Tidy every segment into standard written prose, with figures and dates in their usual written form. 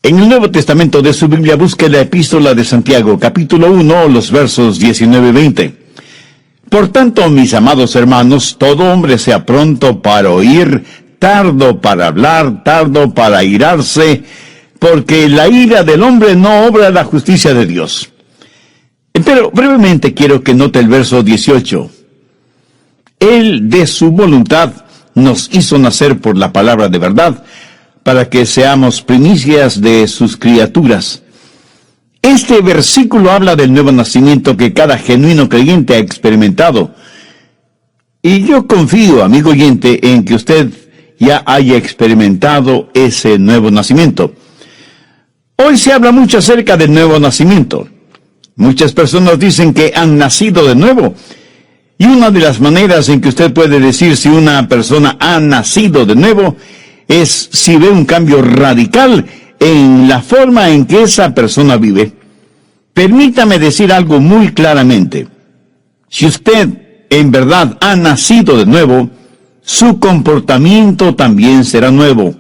En el Nuevo Testamento de su Biblia busque la Epístola de Santiago, capítulo 1, los versos 19 y 20. Por tanto, mis amados hermanos, todo hombre sea pronto para oír, tardo para hablar, tardo para airarse, porque la ira del hombre no obra la justicia de Dios. Pero brevemente quiero que note el verso 18. Él de su voluntad nos hizo nacer por la palabra de verdad, para que seamos primicias de sus criaturas. Este versículo habla del nuevo nacimiento que cada genuino creyente ha experimentado. Y yo confío, amigo oyente, en que usted ya haya experimentado ese nuevo nacimiento. Hoy se habla mucho acerca del nuevo nacimiento. Muchas personas dicen que han nacido de nuevo. Y una de las maneras en que usted puede decir si una persona ha nacido de nuevo es si ve un cambio radical en la forma en que esa persona vive. Permítame decir algo muy claramente. Si usted en verdad ha nacido de nuevo, su comportamiento también será nuevo.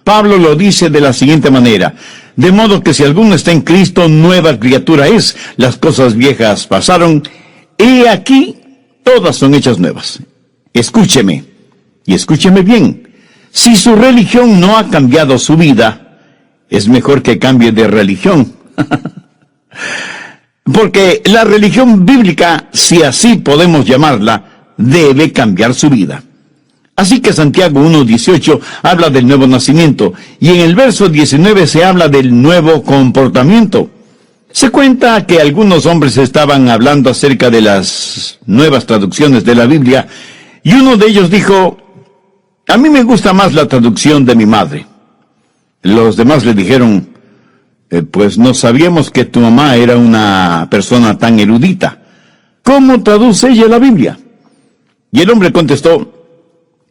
Pablo lo dice de la siguiente manera: de modo que si alguno está en Cristo, nueva criatura es. Las cosas viejas pasaron, y aquí todas son hechas nuevas. Escúcheme, y escúcheme bien. Si su religión no ha cambiado su vida, es mejor que cambie de religión. Porque la religión bíblica, si así podemos llamarla, debe cambiar su vida. Así que Santiago 1:18 habla del nuevo nacimiento, y en el verso 19 se habla del nuevo comportamiento. Se cuenta que algunos hombres estaban hablando acerca de las nuevas traducciones de la Biblia, y uno de ellos dijo: a mí me gusta más la traducción de mi madre. Los demás le dijeron: pues no sabíamos que tu mamá era una persona tan erudita. ¿Cómo traduce ella la Biblia? Y el hombre contestó: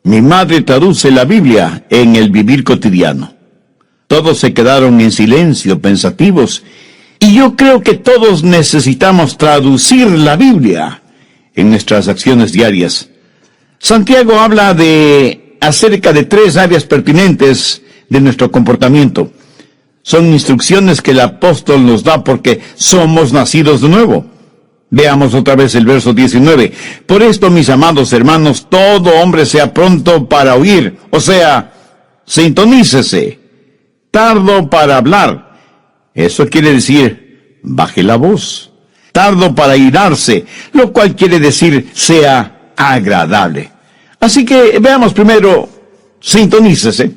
mi madre traduce la Biblia en el vivir cotidiano. Todos se quedaron en silencio, pensativos, y yo creo que todos necesitamos traducir la Biblia en nuestras acciones diarias. Santiago habla acerca de 3 áreas pertinentes de nuestro comportamiento. Son instrucciones que el apóstol nos da porque somos nacidos de nuevo. Veamos otra vez el verso 19. Por esto, mis amados hermanos, todo hombre sea pronto para oír, o sea, sintonícese, tardo para hablar. Eso quiere decir, baje la voz. Tardo para airarse, lo cual quiere decir, sea agradable. Así que veamos primero, sintonícese,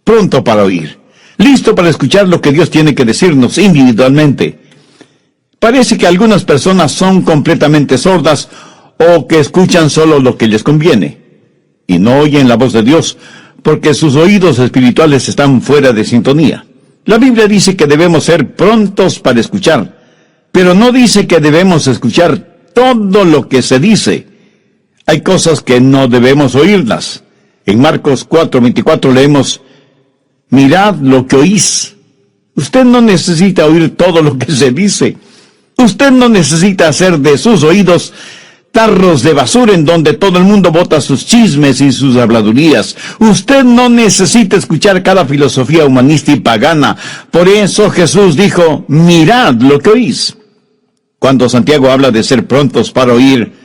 pronto para oír, listo para escuchar lo que Dios tiene que decirnos individualmente. Parece que algunas personas son completamente sordas o que escuchan solo lo que les conviene y no oyen la voz de Dios porque sus oídos espirituales están fuera de sintonía. La Biblia dice que debemos ser prontos para escuchar, pero no dice que debemos escuchar todo lo que se dice. Hay cosas que no debemos oírlas. En Marcos 4:24 leemos: mirad lo que oís. Usted no necesita oír todo lo que se dice. Usted no necesita hacer de sus oídos tarros de basura en donde todo el mundo bota sus chismes y sus habladurías. Usted no necesita escuchar cada filosofía humanista y pagana. Por eso Jesús dijo: mirad lo que oís. Cuando Santiago habla de ser prontos para oír,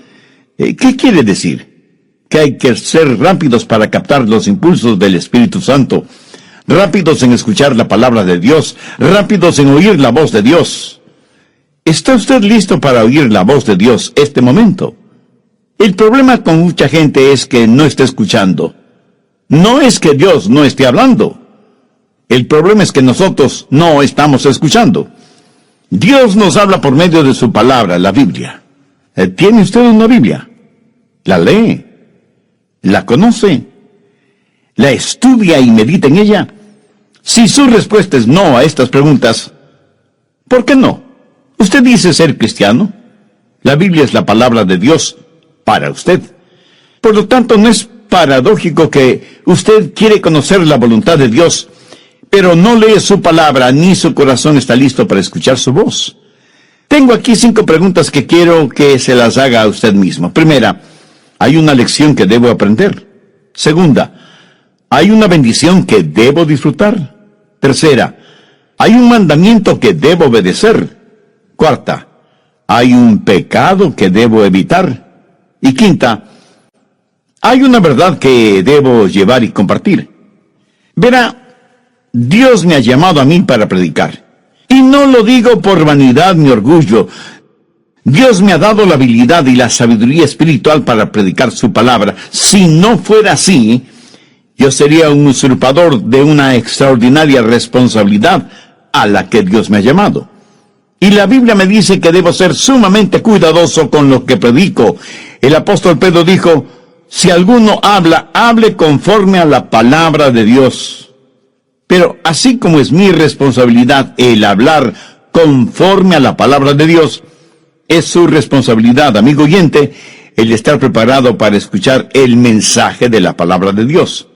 ¿qué quiere decir? Que hay que ser rápidos para captar los impulsos del Espíritu Santo, rápidos en escuchar la palabra de Dios, rápidos en oír la voz de Dios. ¿Está usted listo para oír la voz de Dios este momento? El problema con mucha gente es que no está escuchando. No es que Dios no esté hablando. El problema es que nosotros no estamos escuchando. Dios nos habla por medio de su palabra, la Biblia. ¿Tiene usted una Biblia? ¿La lee? ¿La conoce? ¿La estudia y medita en ella? Si su respuesta es no a estas preguntas, ¿por qué no? Usted dice ser cristiano. La Biblia es la palabra de Dios para usted. Por lo tanto, no es paradójico que usted quiere conocer la voluntad de Dios, pero no lee su palabra ni su corazón está listo para escuchar su voz. Tengo aquí 5 preguntas que quiero que se las haga a usted mismo. Primera, ¿hay una lección que debo aprender? Segunda, ¿hay una bendición que debo disfrutar? Tercera, hay un mandamiento que debo obedecer. Cuarta, hay un pecado que debo evitar. Y quinta, hay una verdad que debo llevar y compartir. Verá, Dios me ha llamado a mí para predicar. Y no lo digo por vanidad ni orgullo. Dios me ha dado la habilidad y la sabiduría espiritual para predicar su palabra. Si no fuera así, yo sería un usurpador de una extraordinaria responsabilidad a la que Dios me ha llamado. Y la Biblia me dice que debo ser sumamente cuidadoso con lo que predico. El apóstol Pedro dijo, si alguno habla, hable conforme a la palabra de Dios. Pero así como es mi responsabilidad el hablar conforme a la palabra de Dios, es su responsabilidad, amigo oyente, el estar preparado para escuchar el mensaje de la palabra de Dios.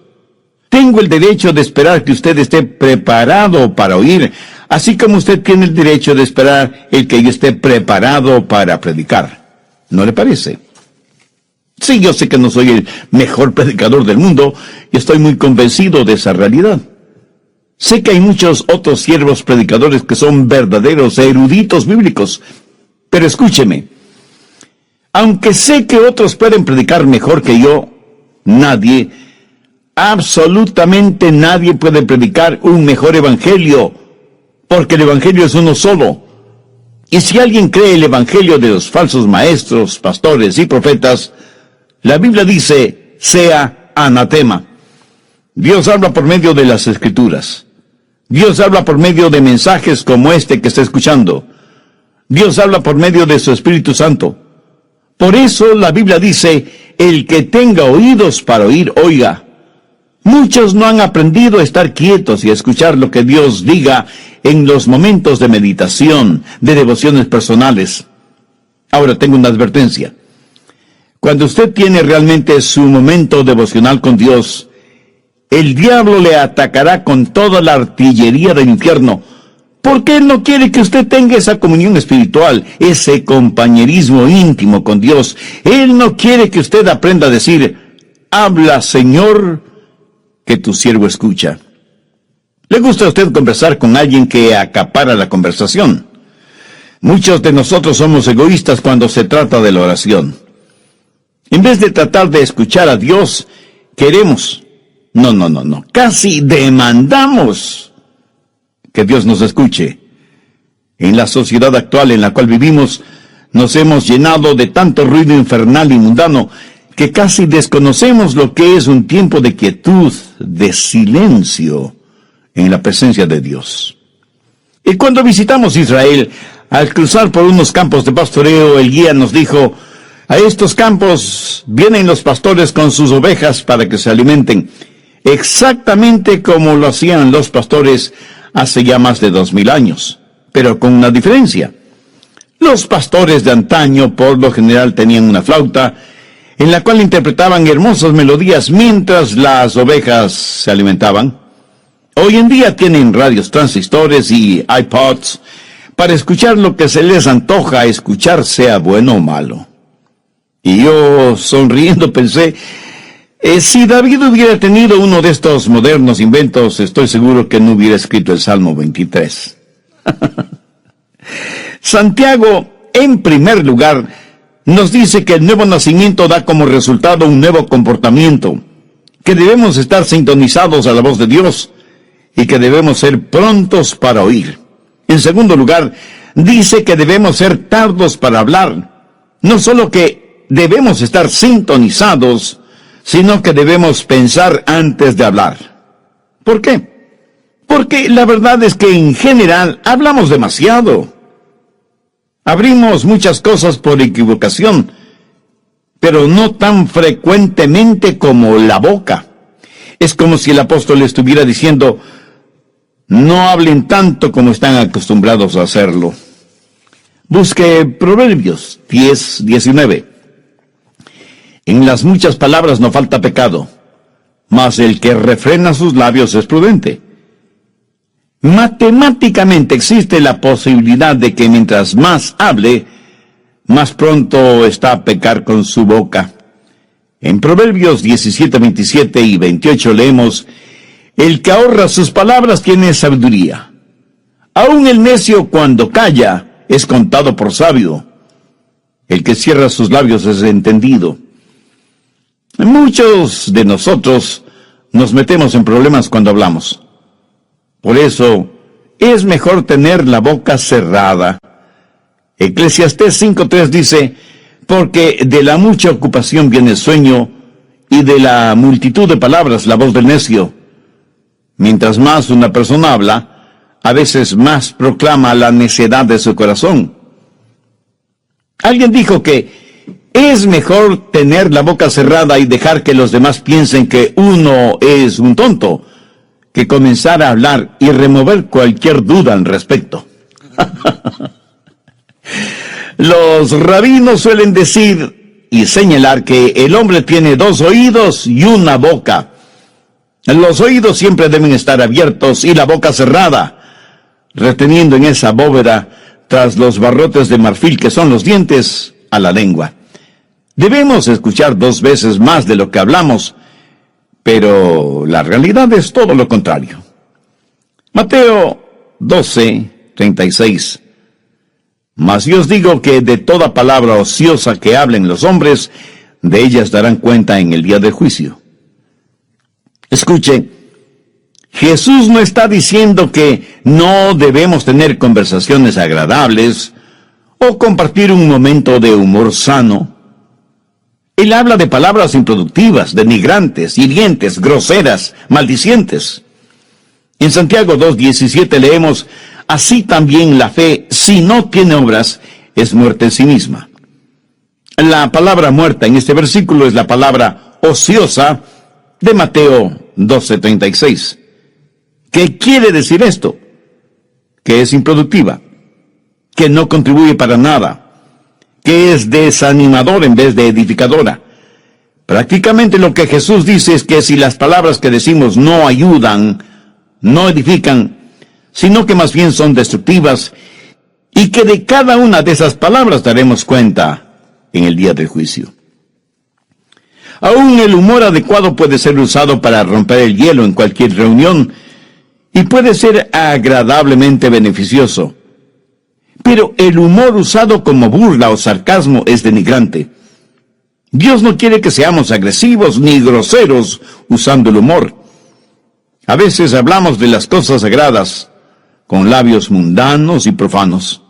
Tengo el derecho de esperar que usted esté preparado para oír, así como usted tiene el derecho de esperar el que yo esté preparado para predicar. ¿No le parece? Sí, yo sé que no soy el mejor predicador del mundo y estoy muy convencido de esa realidad. Sé que hay muchos otros siervos predicadores que son verdaderos eruditos bíblicos, pero escúcheme, aunque sé que otros pueden predicar mejor que yo, nadie, absolutamente nadie puede predicar un mejor evangelio, porque el evangelio es uno solo. Y si alguien cree el evangelio de los falsos maestros, pastores y profetas, la Biblia dice, sea anatema. Dios habla por medio de las Escrituras. Dios habla por medio de mensajes como este que está escuchando. Dios habla por medio de su Espíritu Santo. Por eso la Biblia dice, el que tenga oídos para oír, oiga. Muchos no han aprendido a estar quietos y a escuchar lo que Dios diga en los momentos de meditación, de devociones personales. Ahora tengo una advertencia. Cuando usted tiene realmente su momento devocional con Dios, el diablo le atacará con toda la artillería del infierno, porque él no quiere que usted tenga esa comunión espiritual, ese compañerismo íntimo con Dios. Él no quiere que usted aprenda a decir, habla, Señor, que tu siervo escucha. ¿Le gusta a usted conversar con alguien que acapara la conversación? Muchos de nosotros somos egoístas cuando se trata de la oración. En vez de tratar de escuchar a Dios, queremos, casi demandamos que Dios nos escuche. En la sociedad actual en la cual vivimos, nos hemos llenado de tanto ruido infernal y mundano, que casi desconocemos lo que es un tiempo de quietud, de silencio, en la presencia de Dios. Y cuando visitamos Israel, al cruzar por unos campos de pastoreo, el guía nos dijo, a estos campos vienen los pastores con sus ovejas para que se alimenten, exactamente como lo hacían los pastores hace ya más de 2000 años, pero con una diferencia. Los pastores de antaño por lo general tenían una flauta, en la cual interpretaban hermosas melodías mientras las ovejas se alimentaban. Hoy en día tienen radios transistores y iPods para escuchar lo que se les antoja escuchar, sea bueno o malo. Y yo, sonriendo, pensé, si David hubiera tenido uno de estos modernos inventos, estoy seguro que no hubiera escrito el Salmo 23. Santiago, en primer lugar, nos dice que el nuevo nacimiento da como resultado un nuevo comportamiento, que debemos estar sintonizados a la voz de Dios y que debemos ser prontos para oír. En segundo lugar, dice que debemos ser tardos para hablar. No solo que debemos estar sintonizados, sino que debemos pensar antes de hablar. ¿Por qué? Porque la verdad es que en general hablamos demasiado. Abrimos muchas cosas por equivocación, pero no tan frecuentemente como la boca. Es como si el apóstol estuviera diciendo, no hablen tanto como están acostumbrados a hacerlo. Busque Proverbios 10:19. En las muchas palabras no falta pecado, mas el que refrena sus labios es prudente. Matemáticamente existe la posibilidad de que mientras más hable, más pronto está a pecar con su boca. En Proverbios 17:27 y 28 leemos, el que ahorra sus palabras tiene sabiduría, Aún el necio cuando calla es contado por sabio. El que cierra sus labios es entendido. Muchos de nosotros nos metemos en problemas cuando hablamos. Por eso es mejor tener la boca cerrada. Eclesiastés 5:3 dice: porque de la mucha ocupación viene el sueño, y de la multitud de palabras la voz del necio. Mientras más una persona habla, a veces más proclama la necedad de su corazón. Alguien dijo que es mejor tener la boca cerrada y dejar que los demás piensen que uno es un tonto, que comenzar a hablar y remover cualquier duda al respecto. Los rabinos suelen decir y señalar que el hombre tiene 2 oídos y una boca. Los oídos siempre deben estar abiertos y la boca cerrada, reteniendo en esa bóveda, tras los barrotes de marfil que son los dientes, a la lengua. Debemos escuchar 2 veces más de lo que hablamos, pero la realidad es todo lo contrario. Mateo 12:36. Mas yo os digo que de toda palabra ociosa que hablen los hombres, de ellas darán cuenta en el día del juicio. Escuche, Jesús no está diciendo que no debemos tener conversaciones agradables o compartir un momento de humor sano. Él habla de palabras improductivas, denigrantes, hirientes, groseras, maldicientes. En Santiago 2:17 leemos: así también la fe, si no tiene obras, es muerta en sí misma. La palabra muerta en este versículo es la palabra ociosa de Mateo 12:36. ¿Qué quiere decir esto? Que es improductiva, que no contribuye para nada, que es desanimadora en vez de edificadora. Prácticamente lo que Jesús dice es que si las palabras que decimos no ayudan, no edifican, sino que más bien son destructivas, y que de cada una de esas palabras daremos cuenta en el día del juicio. Aún el humor adecuado puede ser usado para romper el hielo en cualquier reunión, y puede ser agradablemente beneficioso. Pero el humor usado como burla o sarcasmo es denigrante. Dios no quiere que seamos agresivos ni groseros usando el humor. A veces hablamos de las cosas sagradas con labios mundanos y profanos.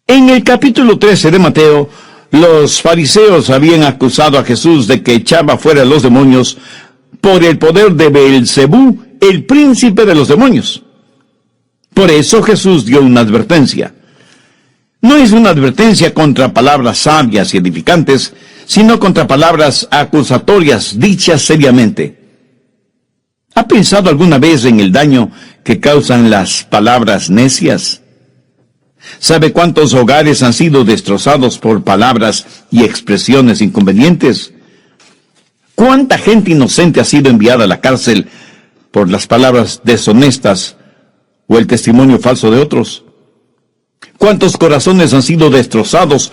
En el capítulo 13 de Mateo, los fariseos habían acusado a Jesús de que echaba fuera a los demonios por el poder de Beelzebú, el príncipe de los demonios. Por eso Jesús dio una advertencia. No es una advertencia contra palabras sabias y edificantes, sino contra palabras acusatorias dichas seriamente. ¿Ha pensado alguna vez en el daño que causan las palabras necias? ¿Sabe cuántos hogares han sido destrozados por palabras y expresiones inconvenientes? ¿Cuánta gente inocente ha sido enviada a la cárcel por las palabras deshonestas o el testimonio falso de otros? ¿Cuántos corazones han sido destrozados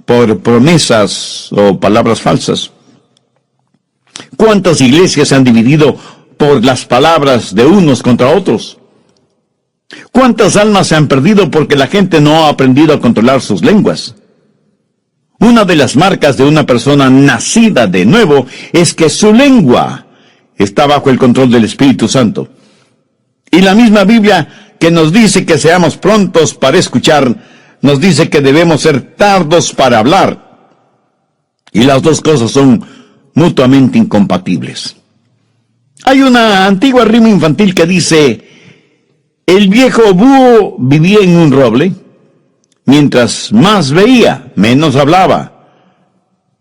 por promesas o palabras falsas? ¿Cuántas iglesias se han dividido por las palabras de unos contra otros? ¿Cuántas almas se han perdido porque la gente no ha aprendido a controlar sus lenguas? Una de las marcas de una persona nacida de nuevo es que su lengua está bajo el control del Espíritu Santo. Y la misma Biblia, que nos dice que seamos prontos para escuchar, nos dice que debemos ser tardos para hablar. Y las dos cosas son mutuamente incompatibles. Hay una antigua rima infantil que dice: el viejo búho vivía en un roble, mientras más veía, menos hablaba.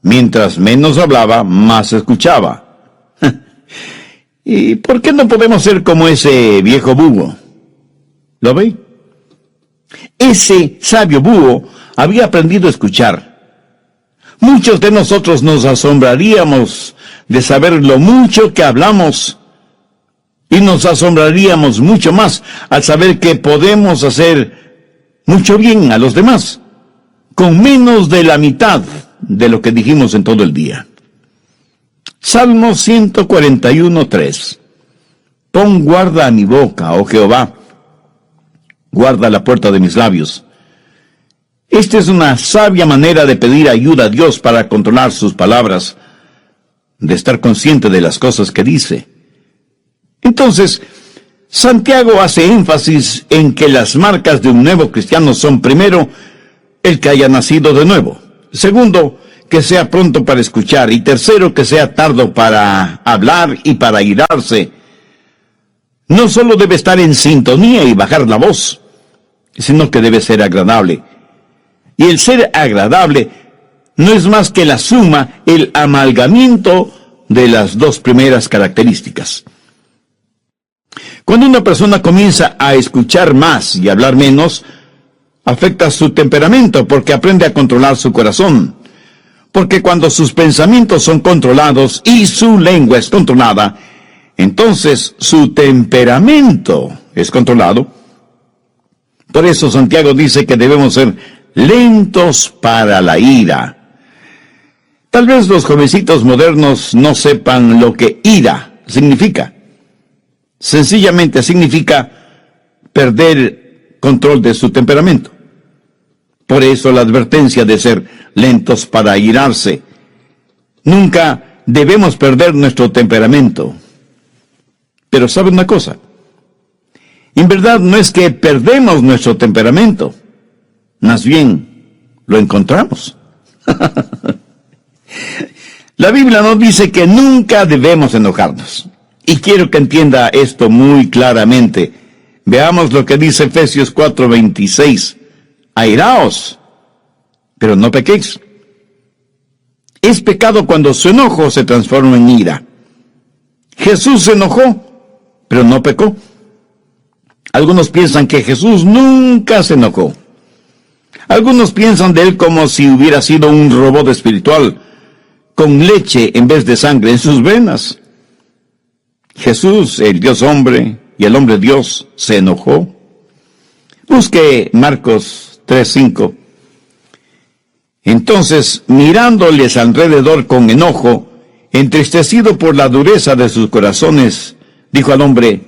Mientras menos hablaba, más escuchaba. ¿Y por qué no podemos ser como ese viejo búho? ¿Lo ve? Ese sabio búho había aprendido a escuchar. Muchos de nosotros nos asombraríamos de saber lo mucho que hablamos, y nos asombraríamos mucho más al saber que podemos hacer mucho bien a los demás, con menos de la mitad de lo que dijimos en todo el día. Salmo 141:3. Pon guarda a mi boca, oh Jehová, guarda la puerta de mis labios. Esta es una sabia manera de pedir ayuda a Dios para controlar sus palabras, de estar consciente de las cosas que dice. Entonces, Santiago hace énfasis en que las marcas de un nuevo cristiano son, primero, el que haya nacido de nuevo; segundo, que sea pronto para escuchar; y tercero, que sea tardo para hablar y para irarse. No solo debe estar en sintonía y bajar la voz, sino que debe ser agradable. Y el ser agradable no es más que la suma, el amalgamiento de las dos primeras características. Cuando una persona comienza a escuchar más y hablar menos, afecta su temperamento porque aprende a controlar su corazón. Porque cuando sus pensamientos son controlados y su lengua es controlada, entonces su temperamento es controlado. Por eso Santiago dice que debemos ser lentos para la ira. Tal vez los jovencitos modernos no sepan lo que ira significa. Sencillamente significa perder control de su temperamento. Por eso la advertencia de ser lentos para irarse. Nunca debemos perder nuestro temperamento. Pero ¿sabe una cosa? En verdad no es que perdemos nuestro temperamento, más bien lo encontramos. La Biblia nos dice que nunca debemos enojarnos. Y quiero que entienda esto muy claramente. Veamos lo que dice Efesios 4:26. Airaos, pero no pequéis. Es pecado cuando su enojo se transforma en ira. Jesús se enojó, pero no pecó. Algunos piensan que Jesús nunca se enojó. Algunos piensan de él como si hubiera sido un robot espiritual, con leche en vez de sangre en sus venas. Jesús, el Dios hombre y el hombre Dios, se enojó. Busque Marcos 3:5. Entonces, mirándoles alrededor con enojo, entristecido por la dureza de sus corazones, dijo al hombre: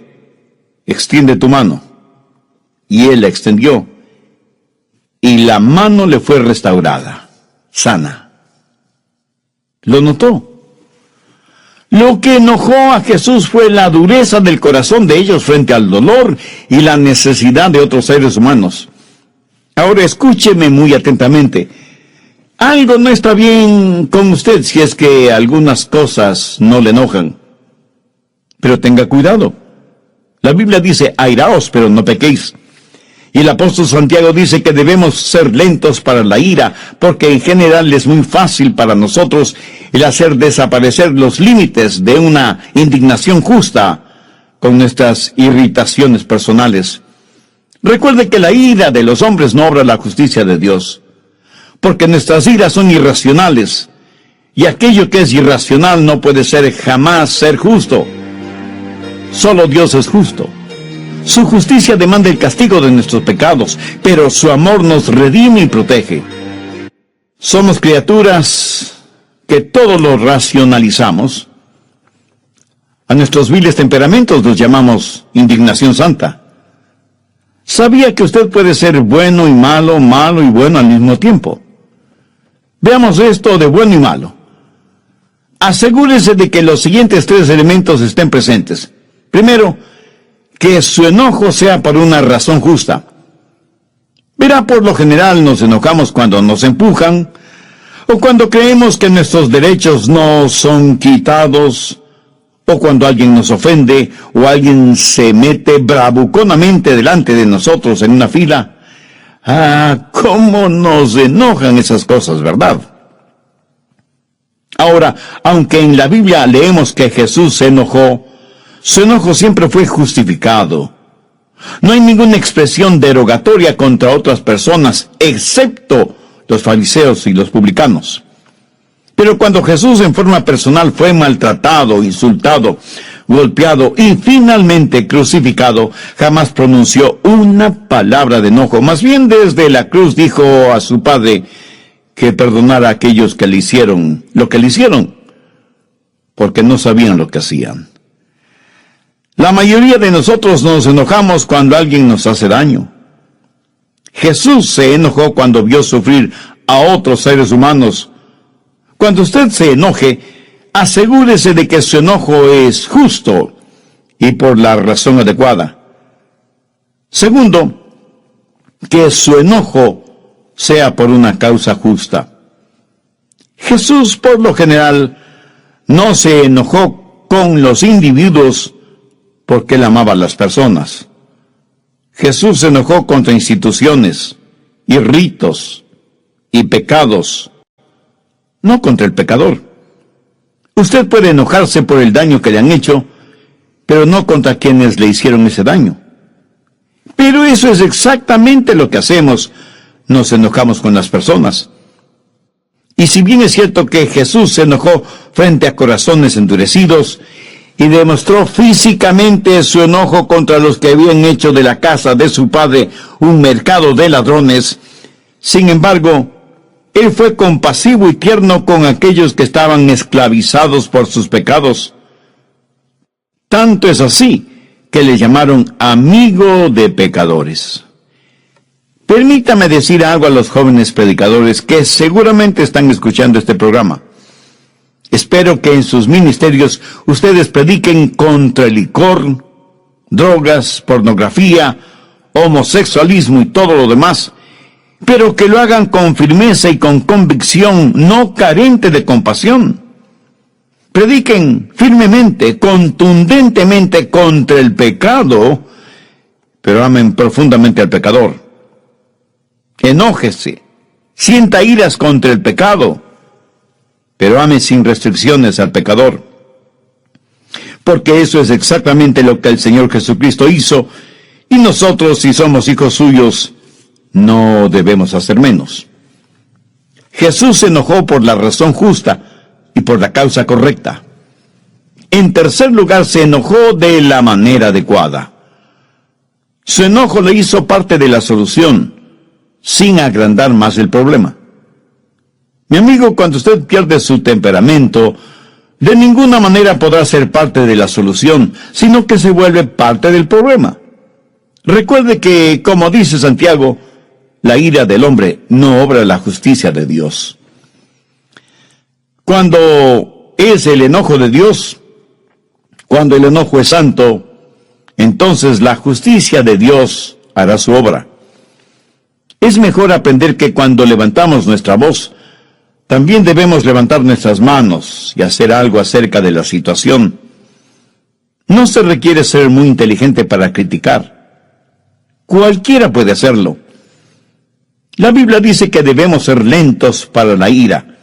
extiende tu mano. Y él la extendió, y la mano le fue restaurada, sana. ¿Lo notó? Lo que enojó a Jesús fue la dureza del corazón de ellos frente al dolor y la necesidad de otros seres humanos. Ahora escúcheme muy atentamente. Algo no está bien con usted si es que algunas cosas no le enojan. Pero tenga cuidado. La Biblia dice, airaos, pero no pequéis. Y el apóstol Santiago dice que debemos ser lentos para la ira, porque en general es muy fácil para nosotros el hacer desaparecer los límites de una indignación justa con nuestras irritaciones personales. Recuerde que la ira de los hombres no obra la justicia de Dios, porque nuestras iras son irracionales, y aquello que es irracional no puede jamás ser justo. Solo Dios es justo. Su justicia demanda el castigo de nuestros pecados, pero su amor nos redime y protege. Somos criaturas que todo lo racionalizamos. A nuestros viles temperamentos los llamamos indignación santa. ¿Sabía que usted puede ser bueno y malo, malo y bueno al mismo tiempo? Veamos esto de bueno y malo. Asegúrese de que los siguientes tres elementos estén presentes. Primero, que su enojo sea por una razón justa. Verá, por lo general nos enojamos cuando nos empujan, o cuando creemos que nuestros derechos no son quitados, o cuando alguien nos ofende, o alguien se mete bravuconamente delante de nosotros en una fila. Ah, cómo nos enojan esas cosas, ¿verdad? Ahora, aunque en la Biblia leemos que Jesús se enojó, su enojo siempre fue justificado. No hay ninguna expresión derogatoria contra otras personas, excepto los fariseos y los publicanos. Pero cuando Jesús en forma personal fue maltratado, insultado, golpeado y finalmente crucificado, jamás pronunció una palabra de enojo. Más bien desde la cruz dijo a su Padre que perdonara a aquellos que le hicieron lo que le hicieron, porque no sabían lo que hacían. La mayoría de nosotros nos enojamos cuando alguien nos hace daño. Jesús se enojó cuando vio sufrir a otros seres humanos. Cuando usted se enoje, asegúrese de que su enojo es justo y por la razón adecuada. Segundo, que su enojo sea por una causa justa. Jesús, por lo general, no se enojó con los individuos porque él amaba a las personas. Jesús se enojó contra instituciones y ritos y pecados, no contra el pecador. Usted puede enojarse por el daño que le han hecho, pero no contra quienes le hicieron ese daño. Pero eso es exactamente lo que hacemos. Nos enojamos con las personas. Y si bien es cierto que Jesús se enojó frente a corazones endurecidos y demostró físicamente su enojo contra los que habían hecho de la casa de su padre un mercado de ladrones, sin embargo, él fue compasivo y tierno con aquellos que estaban esclavizados por sus pecados. Tanto es así que le llamaron amigo de pecadores. Permítame decir algo a los jóvenes predicadores que seguramente están escuchando este programa. Espero que en sus ministerios ustedes prediquen contra el licor, drogas, pornografía, homosexualismo y todo lo demás, pero que lo hagan con firmeza y con convicción, no carente de compasión. Prediquen firmemente, contundentemente contra el pecado, pero amen profundamente al pecador. Enójese, sienta iras contra el pecado, pero ame sin restricciones al pecador. Porque eso es exactamente lo que el Señor Jesucristo hizo, y nosotros, si somos hijos suyos, no debemos hacer menos. Jesús se enojó por la razón justa y por la causa correcta. En tercer lugar, se enojó de la manera adecuada. Su enojo le hizo parte de la solución, sin agrandar más el problema. Mi amigo, cuando usted pierde su temperamento, de ninguna manera podrá ser parte de la solución, sino que se vuelve parte del problema. Recuerde que, como dice Santiago, la ira del hombre no obra la justicia de Dios. Cuando es el enojo de Dios, cuando el enojo es santo, entonces la justicia de Dios hará su obra. Es mejor aprender que cuando levantamos nuestra voz, también debemos levantar nuestras manos y hacer algo acerca de la situación. No se requiere ser muy inteligente para criticar. Cualquiera puede hacerlo. La Biblia dice que debemos ser lentos para la ira.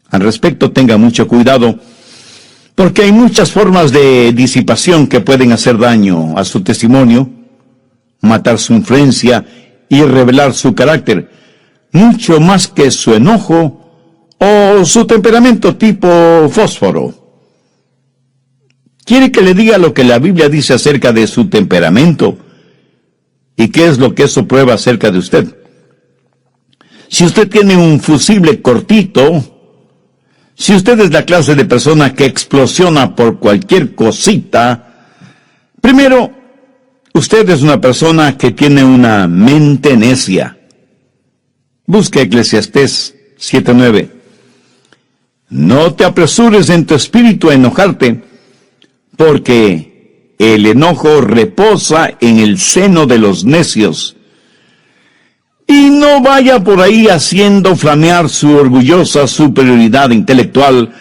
Al respecto, tenga mucho cuidado, porque hay muchas formas de disipación que pueden hacer daño a su testimonio, matar su influencia y revelar su carácter, mucho más que su enojo o su temperamento tipo fósforo. ¿Quiere que le diga lo que la Biblia dice acerca de su temperamento? ¿Y qué es lo que eso prueba acerca de usted? Si usted tiene un fusible cortito, si usted es la clase de persona que explosiona por cualquier cosita, primero, usted es una persona que tiene una mente necia. Busque Eclesiastés 7:9. No te apresures en tu espíritu a enojarte, porque el enojo reposa en el seno de los necios. Y no vaya por ahí haciendo flamear su orgullosa superioridad intelectual,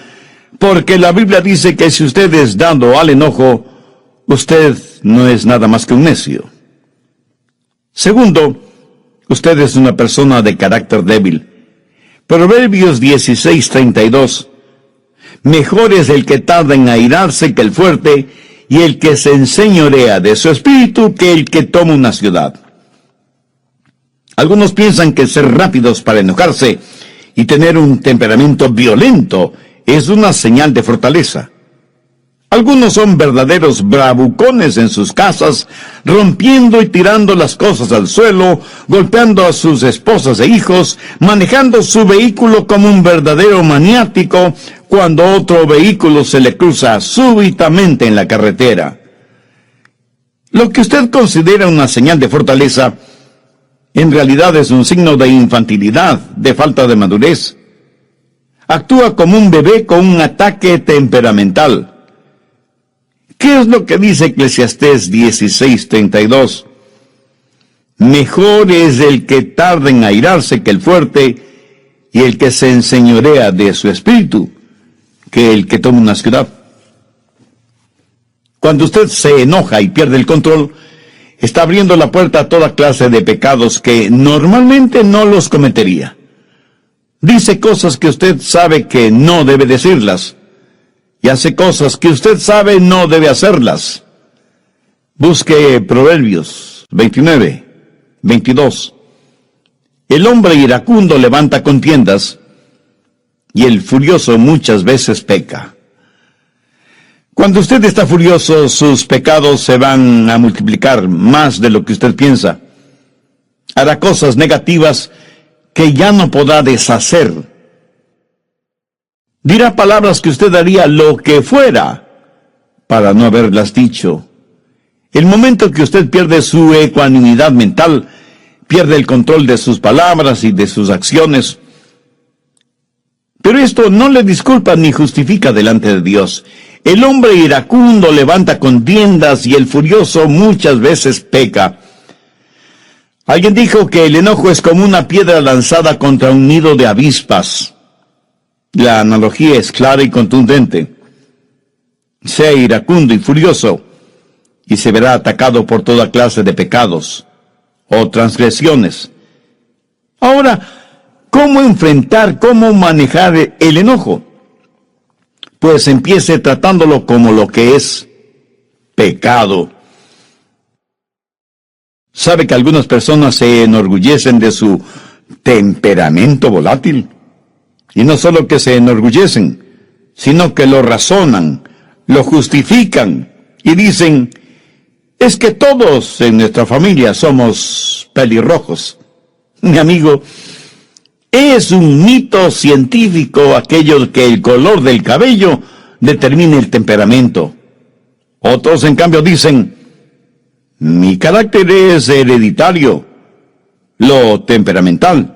porque la Biblia dice que si usted es dado al enojo, usted no es nada más que un necio. Segundo, usted es una persona de carácter débil. Proverbios 16:32. Mejor es el que tarda en airarse que el fuerte, y el que se enseñorea de su espíritu que el que toma una ciudad. Algunos piensan que ser rápidos para enojarse y tener un temperamento violento es una señal de fortaleza. Algunos son verdaderos bravucones en sus casas, rompiendo y tirando las cosas al suelo, golpeando a sus esposas e hijos, manejando su vehículo como un verdadero maniático cuando otro vehículo se le cruza súbitamente en la carretera. Lo que usted considera una señal de fortaleza, en realidad es un signo de infantilidad, de falta de madurez. Actúa como un bebé con un ataque temperamental. ¿Qué es lo que dice Eclesiastés 16:32? Mejor es el que tarda en airarse que el fuerte, y el que se enseñorea de su espíritu, que el que toma una ciudad. Cuando usted se enoja y pierde el control, está abriendo la puerta a toda clase de pecados que normalmente no los cometería. Dice cosas que usted sabe que no debe decirlas, y hace cosas que usted sabe no debe hacerlas. Busque Proverbios 29:22. El hombre iracundo levanta contiendas, y el furioso muchas veces peca. Cuando usted está furioso, sus pecados se van a multiplicar más de lo que usted piensa. Hará cosas negativas que ya no podrá deshacer. Dirá palabras que usted haría lo que fuera para no haberlas dicho. El momento que usted pierde su ecuanimidad mental, pierde el control de sus palabras y de sus acciones. Pero esto no le disculpa ni justifica delante de Dios. El hombre iracundo levanta contiendas y el furioso muchas veces peca. Alguien dijo que el enojo es como una piedra lanzada contra un nido de avispas. La analogía es clara y contundente. Sea iracundo y furioso, y se verá atacado por toda clase de pecados o transgresiones. Ahora, ¿cómo enfrentar, cómo manejar el enojo? Pues empiece tratándolo como lo que es: pecado. ¿Sabe que algunas personas se enorgullecen de su temperamento volátil? Y no solo que se enorgullecen, sino que lo razonan, lo justifican y dicen: es que todos en nuestra familia somos pelirrojos. Mi amigo, es un mito científico aquello que el color del cabello determine el temperamento. Otros, en cambio, dicen: mi carácter es hereditario, lo temperamental.